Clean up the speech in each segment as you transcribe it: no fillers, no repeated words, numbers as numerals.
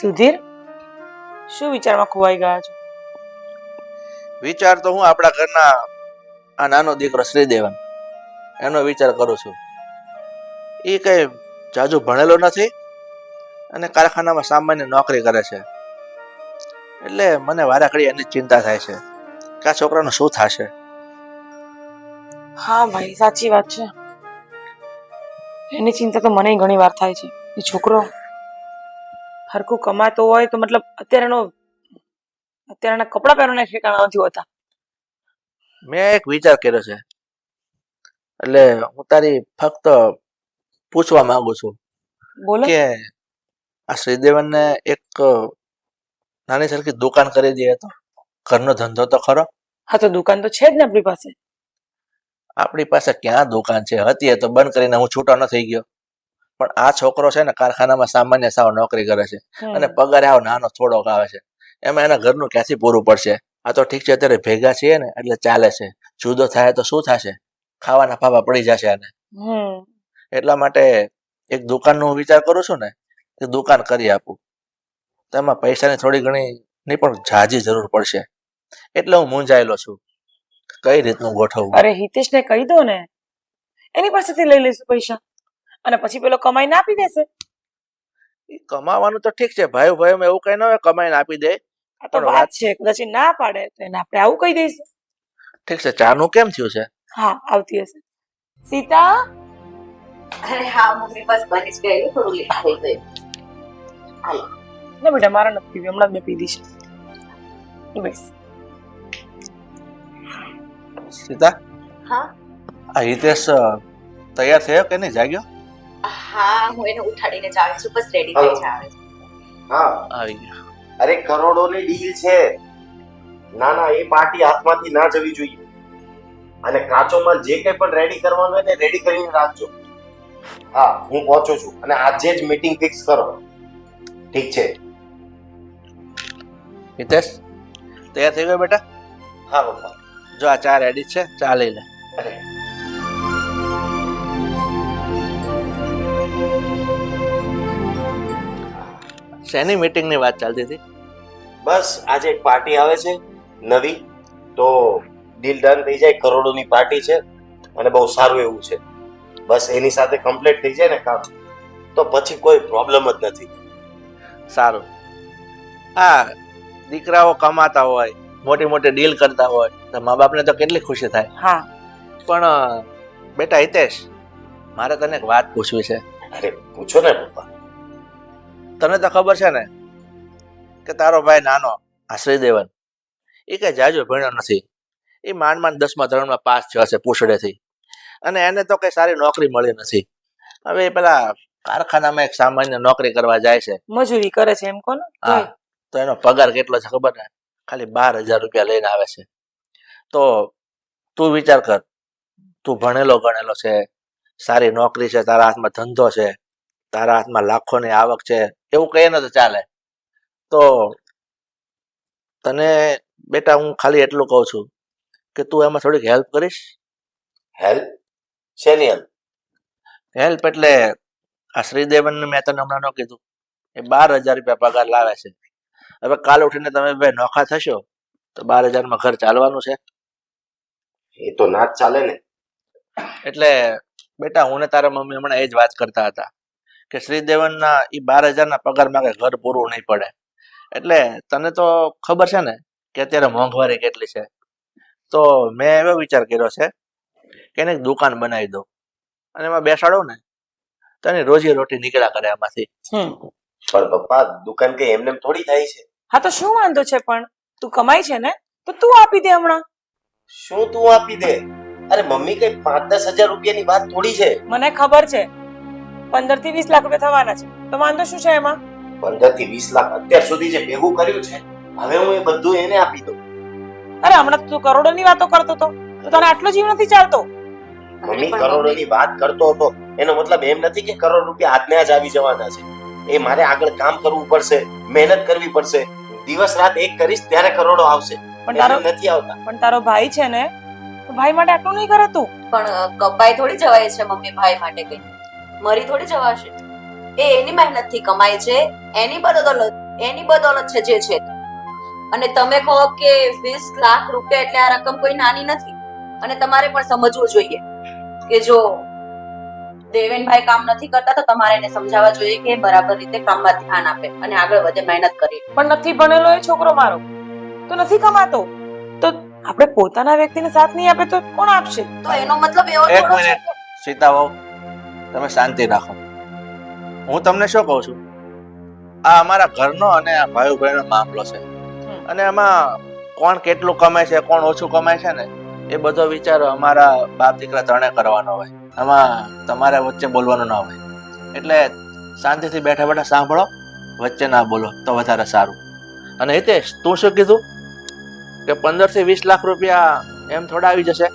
સુધીર, શું વિચારમાં ખોવાઈ ગયા છો? વિચાર તો હું આપણા ઘરના આ નાનો દીકરો શ્રીદેવન એનો વિચાર કરું છું. એ કઈ જાજુ ભણેલો નથી અને કારખાનામાં સામાન્ય નોકરી કરે છે. એટલે મને વારાઘડી એની ચિંતા થાય છે કે આ છોકરાનું શું થશે. હા ભાઈ, સાચી વાત છે. એની ચિંતા તો મને ઘણી વાર થાય છે. એ છોકરો હરખું કમાતો હોય તો મતલબ અત્યારના કપડાં પહેરવાના ઠેકાણા નથી હોતા. મેં એક વિચાર કર્યો છે, એટલે હું તારી ફક્ત પૂછવા માંગુ છું બોલો. કે આ શ્રીદેવનને એક નાની સરખી દુકાન કરી દઈએ તો ઘરનો ધંધો તો ખરો. હા, તો દુકાન તો છે જ ને આપણી પાસે. આપણી પાસે ક્યાં દુકાન છે? હતી તો બંધ કરીને હું છૂટો ન થઈ ગયો. પણ આ છોકરો છે ને કારખાનામાં સામાન્ય સાવ નોકરી કરે છે અને પગાર આવ નાનો થોડોક આવે છે. એમાં એના ઘરનું ક્યાંથી પૂરું પડશે? આ તો ઠીક છે, અત્યારે ભેગા છીએ ને એટલે ચાલે છે. જુદો થાય તો શું થશે? ખાવાના ફાફા પડી જશે આને. એટલા માટે એક દુકાનનો હું વિચાર કરું છું ને કે દુકાન કરી આપું. તેમાં પૈસાની થોડી ઘણી નહીં પણ ઝાઝી જરૂર પડશે. એટલે હું મૂંઝાયેલો છું કઈ રીતનું ગોઠવવું. અરે હિતેશને કહી દો ને, એની પાસેથી લઈ લઈશું પૈસા અને પછી પેલો કમાઈને આપી દેશે. કમાવાનું તો ઠીક છે, ભાઈ ભાઈ એવું કઈ ન હોય કમાઈને આપી દે. આ તો વાત છે, કદાચ ના પાડે તો એને આપણે આવું કહી દઈશું. ઠીક છે. ચાનું કેમ થયું છે? હા, આવતી હશે. સીતા, અરે હા મમ્મી, બસ બની જ ગઈ, થોડું લેટ થઈ ગયું. હાલો ના બેટા, મારા નથી પીવી, હમણાં જ મેં પીધી છે. બસ. સીતા, હા આ હિતેશ તૈયાર થયો કે નહીં? જાગ્યો? હા, હું એને ઉઠાડીને જ આવી છું, બસ રેડી થઈ જ આવે છે. હા, આવી ગયો. અરે કરોડોની ડીલ છે. ના ના, એ પાર્ટી હાથમાંથી ના જવી જોઈએ. અને કાચો માલ જે કંઈ પણ રેડી કરવાનો હોય ને રેડી કરીને રાખજો. હા, હું પહોંચું છું અને આજે જ મીટિંગ ફિક્સ કરો. ઠીક છે? હિતેશ, તૈયાર થઈ ગયો બેટા? હા પપ્પા. જો આ ચા રેડી છે, ચા લઈ લે. અરે શેની મીટિંગની વાત ચાલતી હતી? બસ આજે એક પાર્ટી આવે છે નવી, તો ડીલ ડન થઈ જાય. કરોડોની પાર્ટી છે અને બહુ સારું એવું છે. બસ એની સાથે કમ્પ્લીટ થઈ જાય ને કામ, તો પછી કોઈ પ્રોબ્લેમ જ નથી. સારું. હા, દીકરાઓ કમાતા હોય, મોટી મોટી ડીલ કરતા હોય તો મા બાપને તો કેટલી ખુશી થાય. હા, પણ બેટા હિતેશ, મારે તને એક વાત પૂછવી છે. અરે પૂછો ને પપ્પા. તને તો ખબર છે ને કે તારો ભાઈ નાનો આ શ્રીદેવન એ કઈ જાજો ભણ્યો નથી. એ માંડ 10મા ધોરણમાં પાસ થયો છે પૂછડેથી, અને એને તો કઈ સારી નોકરી મળી નથી. હવે પેલા કારખાનામાં એક સામાન્ય નોકરી કરવા જાય છે. મજૂરી કરે છે એમ કોને? હા, તો એનો પગાર કેટલો છે ખબર ને? ખાલી 12,000 રૂપિયા લઈને આવે છે. તો તું વિચાર કર, તું ભણેલો ગણેલો છે, સારી નોકરી છે, તારા હાથમાં ધંધો છે, તારા હાથમાં લાખોની આવક છે, એવું કહીએ ને તો ચાલે. તો તને બેટા હું ખાલી એટલું કહું છું કે તું એમાં થોડીક હેલ્પ કરીશ. હેલ્પ? શેની હેલ્પ? હેલ્પ એટલે આ શ્રીદેવનને મેં તને હમણાં ન કીધું, એ 12,000 રૂપિયા પગાર લાવે છે. હવે કાલ ઉઠીને તમે બે નોખા થશો તો 12,000 ઘર ચાલવાનું છે? એ તો ના જ ચાલે ને. એટલે બેટા હું ને તારા મમ્મી હમણાં એ જ વાત કરતા હતા કે શ્રીદેવનના એ 12,000 પગારમાં કઈ ઘર પૂરું નહીં પડે. એટલે તને તો ખબર છે ને કે અત્યારે મોંઘવારી કેટલી છે. તો મેં એવો વિચાર કર્યો છે કે એને એક દુકાન બનાવી દઉં અને એમાં બેસાડો ને તો એની રોજી રોટી નીકળ્યા કરે એમાંથી. પણ પપ્પા, દુકાન કઈ એમને થોડી થાય છે. હા, તો શું વાંધો છે? પણ તું કમાય છે ને, તો તું આપી દે હમણાં. શું તું આપી દે? અરે મમ્મી, કઈ 5-10 હજાર રૂપિયાની વાત થોડી છે. મને ખબર છે 15 થી 20 લાખ રૂપિયા થવાના છે, તો વાંધો શું છે એમાં? 15 થી 20 લાખ અત્યાર સુધી જે ભેગું કર્યું છે, હવે હું એ બધું એને આપી દઉં. અરે હમણાં તું કરોડોની વાતો કરતો હતો, તો તને આટલો જીવ નથી ચાલતો? મમ્મી, કરોડોની વાત કરતો હતો એનો મતલબ એમ નથી કે કરોડ રૂપિયા હાથને જ આવી જવાના છે. એ મારે આગળ કામ કરવું પડશે, મહેનત કરવી પડશે. દિવસ રાત એક કરીશ ત્યારે કરોડો આવશે, પણ નથી આવતા. પણ તારો ભાઈ છે ને, તો ભાઈ માટે આટલું નહીં કરે તું. પણ કપાઈ થોડી જવાય છે મમ્મી ભાઈ માટે, કઈ મરી થોડી જવાશે. એ એની મહેનત થી કમાય છે, એની બદોલત એની બદોલત છે જે છે તે. અને તમે કહો કે 20 લાખ રૂપિયા એટલે આ રકમ કોઈ નાની નથી. અને તમારે પણ સમજવું જોઈએ કે જો દેવેનભાઈ કામ નથી કરતા તો તમારે એને સમજાવવા જોઈએ કે બરાબર રીતે કામમાં ધ્યાન આપે અને આગળ વધે, મહેનત કરે. પણ નથી ભણેલો એ છોકરો મારો તો નથી કમાતો, તો આપણે પોતાના વ્યક્તિને સાથ નહીં આપે તો કોણ આપશે? તો એનો મતલબ એવો એક થોડો છે મિનિટ. સીતા વહુ, તમે શાંતિ રાખો. હું તમને શું કહું છું, આ અમારા ઘરનો અને આ ભાઈનો મામલો છે. અને એમાં કોણ કેટલું કમાય છે, કોણ ઓછું કમાય છે ને, એ બધો વિચાર અમારા બાપ દીકરા ત્રણે કરવાનો હોય. આમાં તમારે વચ્ચે બોલવાનું ના હોય. એટલે શાંતિથી બેઠા બેઠા સાંભળો, વચ્ચે ના બોલો તો વધારે સારું. અને હિતેશ, તું શું કીધું કે 15 થી 20 લાખ રૂપિયા એમ થોડા આવી જશે?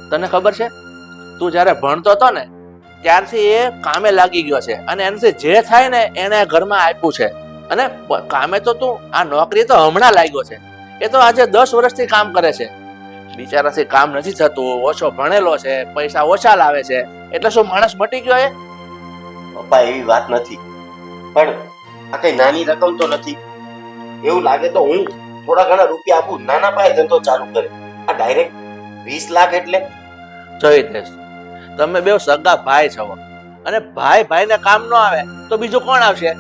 તને ખબર છે, તું જ્યારે ભણતો હતો ને ત્યારથી એ કામે લાગી ગયો છે અને એનાથી જે થાય ને એને ઘરમાં આપ્યું છે. અને કામે તો તું, આ નોકરી તો હમણાં લાગ્યો છે. એ તો આજે 10 વર્ષથી કામ કરે છે. બિચારાથી કામ નથી થતું, ઓછો ભણેલો છે, પૈસા ઓછા લાવે છે, એટલે શું માણસ મટી ગયો એ? પપ્પા એવી વાત નથી, પણ આ કઈ નાની રકમ તો નથી. એવું લાગે તો હું થોડા ઘણા રૂપિયા આપું, નાના પાયે ધંધો ચાલુ કરે. આ ડાયરેક્ટ 20 લાખ એટલે જોઈ દેશ, તમે બે સગા ભાઈ છો અને ભાઈ ભાઈને કામ ન આવે તો બીજું કોણ આવશે?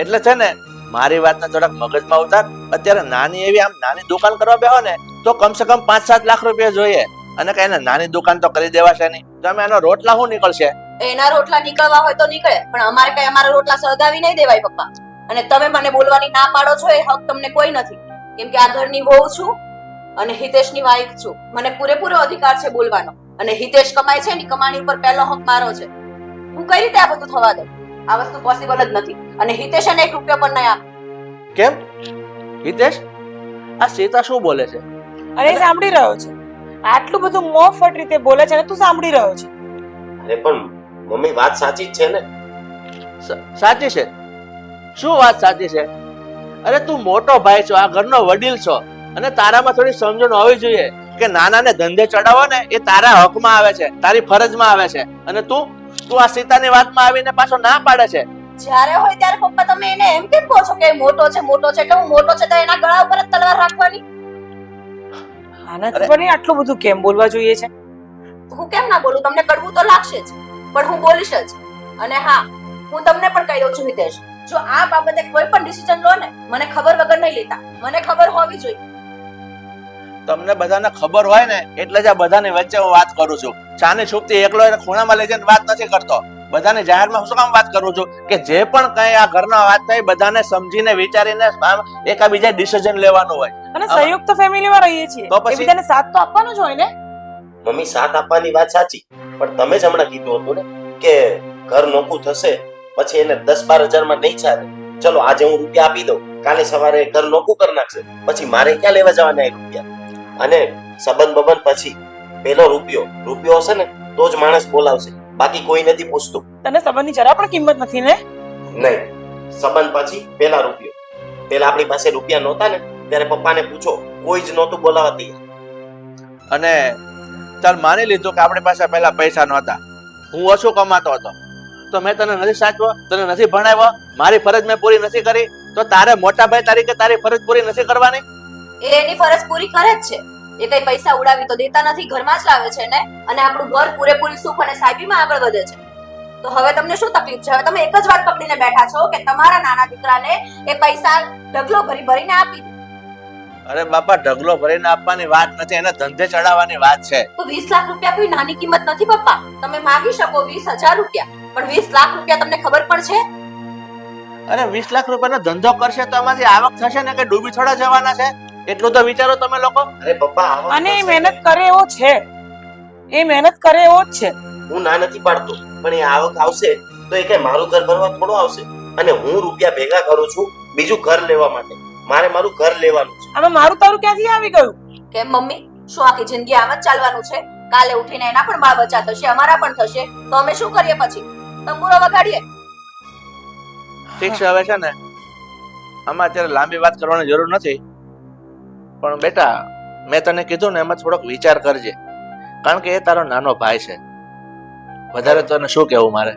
એટલે છે ને, મારી વાતને થોડાક મગજમાં ઉતાર. અત્યારે નાની એવી આમ નાની દુકાન કરવા બેહો ને તો કમસે કમ 5-7 લાખ રૂપિયા જોઈએ. અને કઈ એને નાની દુકાન તો કરી દેવાશે નહીં. તમે એનો રોટલા શું નીકળશે? એના રોટલા નીકળવા હોય તો નીકળે, પણ અમારે કઈ અમારા રોટલા સળગાવી નહીં દેવાય પપ્પા. અને તમે મને બોલવાની ના પાડો છો એ હક તમને કોઈ નથી, કેમ કે આ ઘરની વહુ છું અને હિતેશની વાઈફ છું. મને પૂરેપૂરો અધિકાર છે બોલવાનો. અને હિતેશ કમાય છે એની કમાણી ઉપર પહેલો હક મારો છે. હું કઈ રીતે આ બધું થવા દઉં? આ વસ્તુ પોસિબલ જ નથી. અને હિતેશ એને 1 રૂપિયો પણ નહીં આપે. કેમ હિતેશ, આ સીતા શું બોલે છે? અને એ સાંભળી રહ્યો છે. આટલું બધું મોફટ રીતે બોલે છે અને તું સાંભળી રહ્યો છે. અરે પણ મમ્મી વાત સાચી જ છે ને. સાચી છે? શું વાત સાચી છે? અરે તું મોટો ભાઈ છો, આ ઘરનો વડીલ છો, અને તારામાં થોડી સમજણ હોવી જોઈએ કે નાનાને ધંધે ચડાવો ને એ તારા હકમાં આવે છે, તારી ફરજમાં આવે છે. અને તું આ સીતાની વાતમાં આવીને પાછો ના પાડે છે. જ્યારે હોય ત્યારે પપ્પા તમે એને એમ કેમ કહો છો કે મોટો છે એટલે હું મોટો છે તો એના ગળા ઉપર જ તલવાર રાખવાની? આનાથી પણ આટલું બધું કેમ બોલવા જોઈએ છે? હું કેમ ના બોલું? તમને કડવું તો લાગશે જ, પણ હું બોલીશ જ. અને હા, હું તમને પણ કહી દઉં છું હિતેશ, જો આ બાબતે કોઈ પણ ડિસિઝન લો ને, મને ખબર વગર નહીં લેતા. મને ખબર હોવી જોઈએ. તમને બધાને ખબર હોય ને એટલે જ આ બધાની વચ્ચે હું વાત કરું છું. ચાની છૂપતી એકલો એને ખૂણામાં લઈ જઈને વાત નથી કરતો. બધાને જાહેરમાં શું કામ વાત કરું છું કે જે પણ કઈ આ ઘરના વાત થાય બધાને સમજીને વિચારીને એકાબીજા ડિસિઝન લેવાનું હોય. અને સંયુક્ત ફેમિલીમાં રહીએ છીએ, તો પછી? એકબીજાને સાથ તો આપવાનો જ હોય ને. મમ્મી સાથ આપવાની વાત સાચી, પણ તમે જ હમણાં કીધું હતું ને કે ઘર નોખું થશે પછી એને 10-12 હજારમાં નહીં ચાલે. ચલો આજે હું રૂપિયા આપી દઉં, કાલે સવારે ઘર નોખું કરી નાખશે, પછી મારે ક્યાં લેવા જવાના એ રૂપિયા? અને સંબંધ બબંધ પછી પેલો રૂપિયો હશે ને તો જ માણસ બોલાવશે, બાકી કોઈ નથી પૂછતું. તને સંબંધની જરા પણ કિંમત નથી ને? નહીં, સંબંધ પછી પેલા રૂપિયો. પેલા આપણી પાસે રૂપિયા નહોતા ને ત્યારે પપ્પાને પૂછો, કોઈ જ નહોતું બોલાવવા તૈયાર. અને ચાલ માની લીધું કે આપણી પાસે પહેલા પૈસા નહોતા, હું ઓછું કમાતો હતો, તો મેં તને નથી સાચવો, તને નથી ભણાવ્યો, મારી ફરજ મેં પૂરી નથી કરી, તો તારે મોટા ભાઈ તરીકે તારી ફરજ પૂરી નથી કરવાની? એ એની ફરજ પૂરી કરે જ છે. એ કઈ પૈસા ઉડાવી તો દેતા નથી, ઘરમાં જ લાવે છે ને. અને આપણું ઘર પૂરેપૂરી સુખ અને સાહેબીમાં આગળ વધે છે. તો હવે તમને શું તકલીફ છે? હવે તમે એક જ વાત પકડીને બેઠા છો કે તમારા નાના દીકરાને એ પૈસા ઢગલો ભરીને આપી દો. અરે બાપા, ઢગલો ભરીને આપવાની વાત નથી, એને ધંધે ચડાવવાની વાત છે. તો 20 લાખ રૂપિયા કોઈ નાની કિંમત નથી પપ્પા. તમે માંગી શકો 20,000 રૂપિયા, પણ 20 લાખ રૂપિયા તમને ખબર પણ છે? અરે 20 લાખ રૂપિયાનો ધંધો કરશે તો એમાંથી આવક થશે ને કે ડૂબી થોડા જવાના છે? એટલું તો વિચારો તમે લોકો. અરે પપ્પા આવક અને એ થશે. મહેનત કરે એવો છે, એ મહેનત કરે એવો જ છે. હું ના નથી પાડતો, પણ એ આવક આવશે તો એ કઈ મારું ઘર ભરવા થોડો આવશે. અને હું રૂપિયા ભેગા કરું છું બીજું ઘર લેવા માટે. મારે મારું ઘર લેવાનું છે. આમાં મારું તારું ક્યાંથી આવી ગયું? કેમ મમ્મી, શું આખી જિંદગી આમ જ ચાલવાનું છે? કાલે ઉઠીને એના પણ બાળ બચ્ચા થશે, અમારા પણ થશે, તો અમે શું કરીએ પછી? તંબુરો વગાડીએ? ઠીક છે, હવે છે ને આમાં અત્યારે લાંબી વાત કરવાની જરૂર નથી, પણ બેટા મેં તને કીધું ને એમાં થોડોક વિચાર કરજે, કારણ કે એ તારો નાનો ભાઈ છે. વધારે તને શું કહેવું મારે?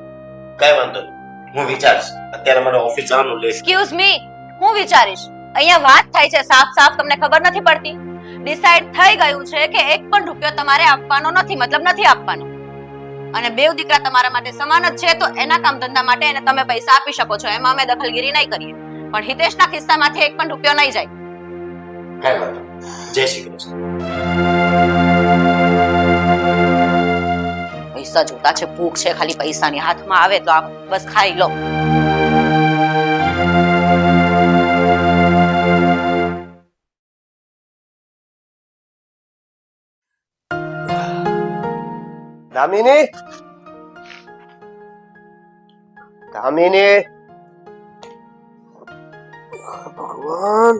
કઈ વાંધો નહીં, હું વિચારીશ. અત્યારે મારે ઓફિસ જવાનું લેટ. એક્સક્યુઝ મી, હું વિચારીશ? અહીંયા વાત થાય છે સાફ સાફ, તમને ખબર નથી પડતી? ડિસાઈડ થઈ ગયું છે કે એક પણ રૂપિયો તમારે આપવાનો નથી, મતલબ નથી આપવાનો. અને બેવ દીકરા તમારા માટે સમાન જ છે, તો એના કામ ધંધા માટે એને તમે પૈસા આપી શકો છો, એમાં અમે દખલગીરી નહીં કરીએ. પણ હિતેશના ખિસ્સામાંથી એક પણ રૂપિયો નહીં જાય. હે માતા, જય શ્રી કૃષ્ણ. પૈસા જોતા છે, ભૂખ છે ખાલી પૈસાની, હાથમાં આવે તો આપ બસ ખાઈ લો. દામિની, દામિની, ભગવાન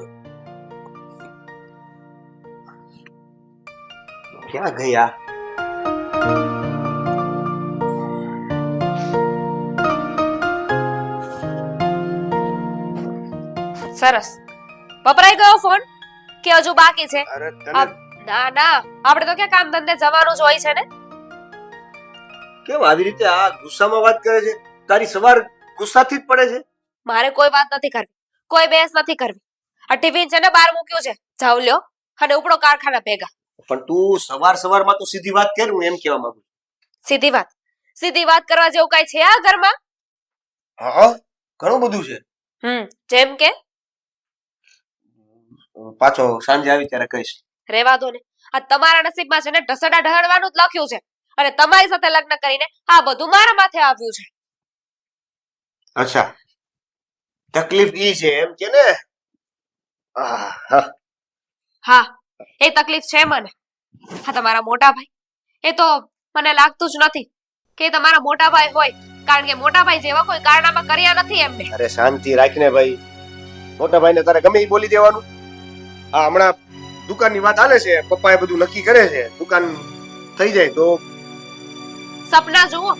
ક્યાં ગયા? સરસ. વપરાઈ ગયો ફોન કે હજુ બાકી છે? અરે તને ના ના, આપણે તો ક્યાં કામ ધંધે જવાનું જ હોય છે ને. કેમ આવી રીતે આ ગુસ્સામાં વાત કરે છે? તારી સવાર ગુસ્સાથી જ પડે છે? મારે કોઈ વાત નથી કરવી, કોઈ બહેસ નથી કરવી. આ ટિફિન છે ને બહાર મૂક્યું છે, જાવ લ્યો અને ઉપડો કારખાના ભેગા. પણ તું સવારમાં તો સીધી વાત કર, હું એમ કહેવા માંગુ છું. સીધી વાત કરવા જેવું કઈ છે આ ઘરમાં? હા, ઘણું બધું છે. જેમ કે પાછો સાંજે આવી ત્યારે કહીશ. રેવા દો ને, આ તમારા નસીબમાં છે ને ઢસડા ઢહડવાનું જ લખ્યું છે, અને તમારી સાથે લગ્ન કરીને આ બધું મારા માથે આવ્યું છે. અચ્છા, તકલીફ ઈ છે એમ કે ને? હા, એ તકલીફ છે મને. હા, તમારા મોટા ભાઈ, એ તો મને લાગતું જ નથી કે એ તમારા મોટા ભાઈ હોય, કારણ કે મોટા ભાઈ જેવા કોઈ કારનામા કર્યા નથી એમને. અરે શાંતિ રાખને ભાઈ, મોટા ભાઈને તારે ગમે ઈ બોલી દેવાનું. આ હમણાં દુકાનની વાત હાલે છે, પપ્પા એ બધું નક્કી કરે છે, દુકાન થઈ જાય તો. સપના જુઓ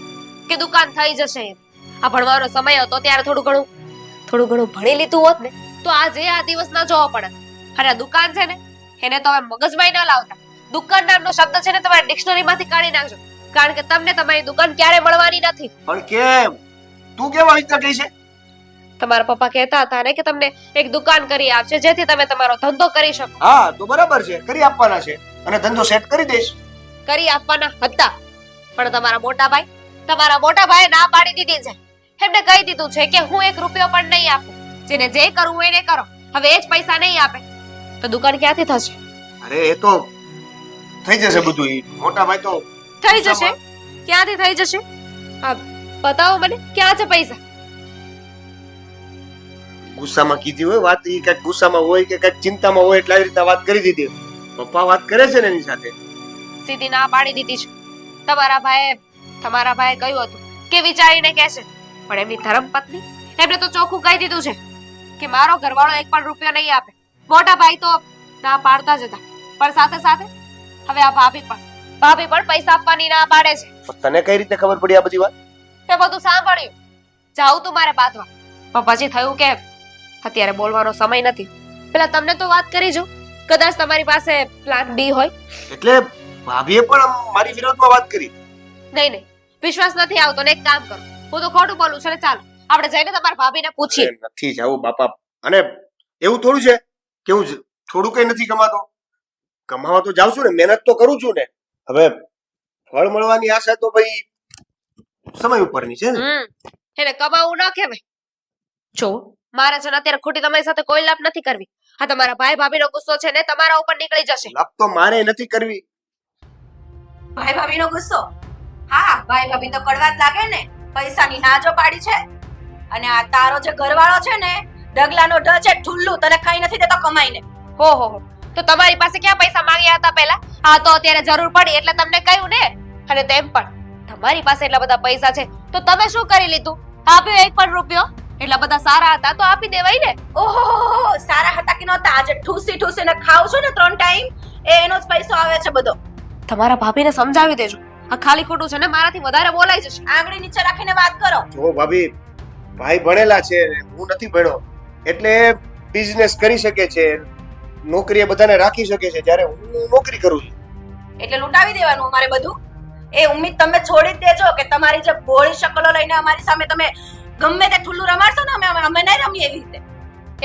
કે દુકાન થઈ જશે એમ. આ ભણવાનો સમય હતો ત્યારે થોડું ઘણું ભણી લીધું હોત ને તો આજે આ દિવસ ના જોવો પડે. અને આ દુકાન છે ને એને તો હવે મગજમાં ના લાવતા. દુકાન નામનો શબ્દ છે ને તમારી ડિક્શનરીમાંથી કાઢી નાખજો, કારણ કે તમને તમારી દુકાન ક્યારે મળવાની નથી. પણ કેમ? તું કેમ આવી રીતે કહી છે? તમારા પપ્પા કહેતા હતા ને કે તમને એક દુકાન કરી આપશે જેથી તમે તમારો ધંધો કરી શકો. હા, તો બરાબર છે, કરી આપવાના છે અને ધંધો સેટ કરી દઈશ. કરી આપવાના હતા, પણ તમારા મોટા ભાઈએ ના પાડી દીધી છે. એમને કહી દીધું છે કે હું 1 રૂપિયો પણ નહીં આપું, જેને જે કરવું હોય એને કરો. હવે એ જ પૈસા નહીં આપે તો દુકાન ક્યાંથી થશે? અરે એ તો થઈ જશે બધું. મોટા ભાઈ તો થઈ જશે. ક્યાંથી થઈ જશે? હા, બતાવો મને, ક્યાં છે પૈસા? ગુસ્સામાં કીધી હોય વાત, ઈ કઈક ગુસ્સામાં હોય કે કઈક ચિંતામાં હોય એટલે આવી રીતે વાત કરી દીધી. પપ્પા વાત કરે છે ને એની સાથે. સીધી ના પાડી દીધી છે. તમારા ભાઈએ કહ્યું હતું કે વિચારીને કહેશે, પણ એમની ધર્મપત્ની એમને તો ચોખ્ખું કહી દીધું છે કે મારો ઘરવાળો 1 પણ રૂપિયો નહીં આપે. મોટા ભાઈ તો ના પાડતા જ હતા, પણ સાથે સાથે હવે આ ભાભી પણ પૈસા આપવાની ના પાડે છે. તને કઈ રીતે ખબર પડી આ બધી વાત? તે બધું સાંભળ્યું. જાઉં તું મારે બાંધવા, પણ પછી થયું કે અત્યારે બોલવાનો સમય નથી. પેલા તમને તો વાત કરી જો, કદાચ તમારી પાસે પ્લાન બી હોય. એટલે ભાભીએ પણ મારી વિરોધમાં વાત કરી? નહીં, વિશ્વાસ નથી આવતો ને એક કામ કરો, હું તો ખોટું બોલું છું ને, ચાલો આપણે જઈને તમારા ભાભીને પૂછીએ. નથી જાવું બાપા. અને એવું થોડું છે કે હું થોડું કઈ નથી કમાતો. કમાવા તો જાઉં છું ને, મહેનત તો કરું છું ને. હવે ફળ મળવાની આશા તો ભાઈ સમય ઉપરની છે ને. એને કમાવું ના કહેવાય. જો મારે છે ને અત્યારે ખોટી તમારી સાથે કોઈ લાભ નથી કરવી. આ તમારા ભાઈ ભાભીનો ગુસ્સો છે ને તમારા ઉપર નીકળી જશે. લાભ તો મારે નથી કરવી. ભાઈ ભાભીનો ગુસ્સો? હા, ભાઈ ભાભી તો કડવા જ લાગે ને. પૈસાની ના જો પાડી છે. અને આ તારો જે ઘરવાળો છે ને, ડગલાનો ઢ છે, ઠુલ્લુ, તને કઈ નથી દેતો કમાઈને. હો તો તમારી પાસે ક્યાં પૈસા માંગ્યા હતા પહેલા? આ તો અત્યારે જરૂર પડી એટલે તમને કહ્યું ને. અને તેમ પણ તમારી પાસે એટલા બધા પૈસા છે તો તમે શું કરી લીધું? આપ્યો 1 પણ રૂપિયો? એટલા બધા સારા હતા તો આપી દેવાય ને. ઓહો, સારા હતા કે નહોતા? આજે ઠૂસીને ખાવ છો ને 3 ટાઈમ, એનો જ પૈસો આવે છે બધો. તમારા ભાભીને સમજાવી દેજો, આ ખાલી ખોટું છે ને મારાથી વધારે બોલાઈ જશે. આંગળી નીચે રાખીને વાત કરો. જો ભાભી, ભાઈ ભણેલા છે, હું નથી ભણ્યો, એટલે બિઝનેસ કરી શકે છે, નોકરીએ બધાને રાખી શકે છે, જ્યારે હું નોકરી કરું છું. એટલે લૂંટાવી દેવાનું અમારે બધું? એ ઉમ્મીદ તમે છોડી જ દેજો કે તમારી જે ભોળી શકલો લઈને અમારી સામે તમે ગમે તે ઠુલ્લું રમાડશો ને અમે નહીં રમીએ એવી રીતે.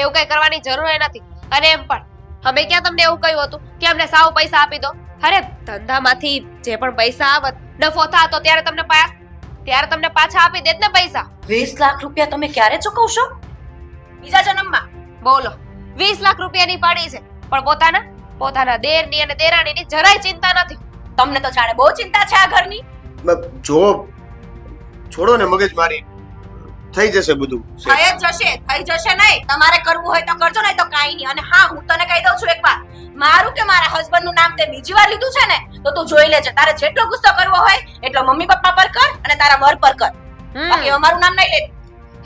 એવું કઈ કરવાની જરૂર નથી. અને એમ પણ અમે ક્યાં તમને એવું કહ્યું હતું કે અમને સાવ પૈસા આપી દો? અરે ધંધામાંથી જે પણ પૈસા આવત નફો થાતો ત્યારે તમને પાછા આપી દેત ને પૈસા. 20 લાખ રૂપિયા તમે ક્યારે ચૂકવશો? બીજા જન્મમાં? બોલો 20 લાખ રૂપિયાની પાડી છે પણ પોતાના દેરની અને દેરાણીની જરાય ચિંતા નથી. તમને તો જાણે બહુ ચિંતા છે આ ઘરની. જો છોડો ને મગજ મારી, થઈ જશે બધું. થઈ જશે નહીં. તમારે કરવું હોય તો કરજો, નહીં તો કાંઈ નહીં. અને હા, હું તને કહી દઉં છું એક વાત, મારું કે મારા હસબન્ડ નું નામ તે બીજી વાર લીધું છે ને તો તું જોઈ લેજે. તારે જેટલો ગુસ્સો કરવો હોય એટલો મમ્મી પપ્પા પર કર અને તારા વર પર કર. બાકી અમારું નામ નહીં લેતું.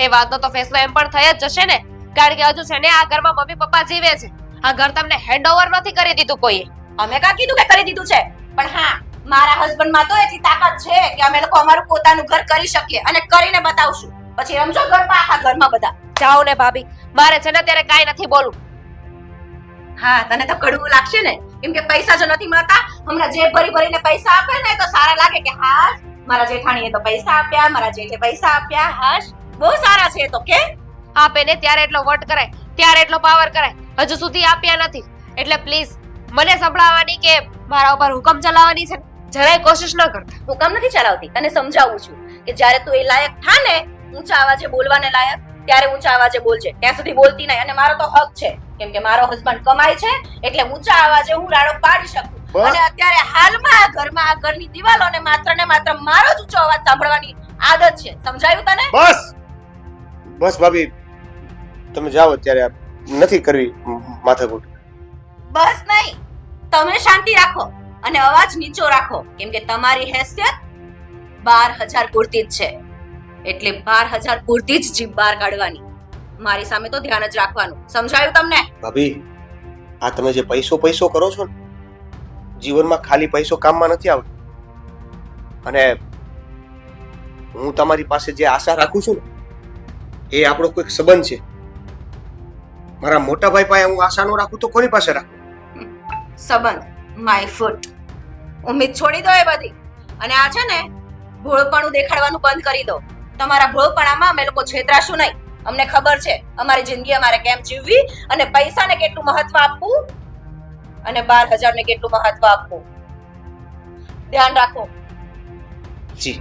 એ વાતનો તો ફેસલો એમ પણ થઈ જ જશે ને, કારણ કે હજુ છે ને આ ઘરમાં મમ્મી પપ્પા જીવે છે. આ ઘર તમને હેન્ડઓવર નથી કરી દીધું કોઈએ. અમે કાં કીધું કે કરી દીધું છે? પણ હા, મારા હસબન્ડ માં તો એટલી તાકાત છે કે અમે લોકો અમારું પોતાનું ઘર કરી શકીએ અને કરીને બતાવશું. પછી રમજો ગરબા આખા ઘરમાં બધા. જાઓ ને ભાભી, મારે છે ને ત્યારે કાંઈ નથી બોલવું. હા, તને તો કડવું લાગશે ને, કેમ કે પૈસા જો નથી મળતા. હમણાં જે ભરીને પૈસા આપે ને તો સારા લાગે કે હા મારા જેઠાણીએ તો પૈસા આપ્યા, મારા જેઠે પૈસા આપ્યા. હાશ, બહુ સારા છે તો કે આપે ને ત્યારે એટલો વટ કરાય, ત્યારે એટલો પાવર કરાય, હજુ સુધી આપ્યા નથી. એટલે પ્લીઝ મને સંભળાવવાની કે મારા ઉપર હુકમ ચલાવવાની છે જરાય કોશિશ ન કરતા. હુકમ નથી ચલાવતી, તને સમજાવું છું કે જ્યારે તું એ લાયક થા ને ઊંચા અવાજે બોલવાને લાયક, ત્યારે ઊંચા અવાજે બોલજે. ત્યાં સુધી બોલતી નહીં. અને મારો તો હક છે, કેમ કે મારો હસબન્ડ કમાય છે એટલે ઊંચા અવાજે હું રાડો પાડી શકું. અને અત્યારે હાલમાં આ ઘરમાં આ ઘરની દિવાલોને માત્ર ને માત્ર મારો જ ઊંચો અવાજ સાંભળવાની આદત છે. સમજાયું તને? બસ ભાભી, તમે જાઓ અત્યારે, નથી કરવી માથાકૂટ. બસ નહીં, તમે શાંતિ રાખો અને અવાજ નીચો રાખો, કેમ કે તમારી હેસિયત 12,000 પૂરતી જ છે. એટલે 12,000 પૂરતી જ જીભ બહાર કાઢવાની. મારી સામે તો ધ્યાન જ રાખવાનું. સમજાયું તમને? ભાભી, આ તમે જે પૈસો કરો છો ને, જીવનમાં ખાલી પૈસો કામમાં નથી આવતો. અને હું તમારી પાસે જે આશા રાખું છું ને, એ આપણો કોઈક સંબંધ છે. મારા મોટા ભાઈ પાસે હું આશા ન રાખું તો કોની પાસે રાખું? સંબંધ, માય ફૂટ. ઉમ્મીદ છોડી દો એ બધી. અને આ છે ને ભોળપણું દેખાડવાનું બંધ કરી દો. તમારા ભોળપણામાં અમે લોકો છેતરાશું નહીં. અમને ખબર છે અમારી જિંદગી અમારે કેમ જીવવી અને પૈસાને કેટલું મહત્વ આપવું અને 12,000 ને કેટલું મહત્વ આપવું. ધ્યાન રાખો. જી.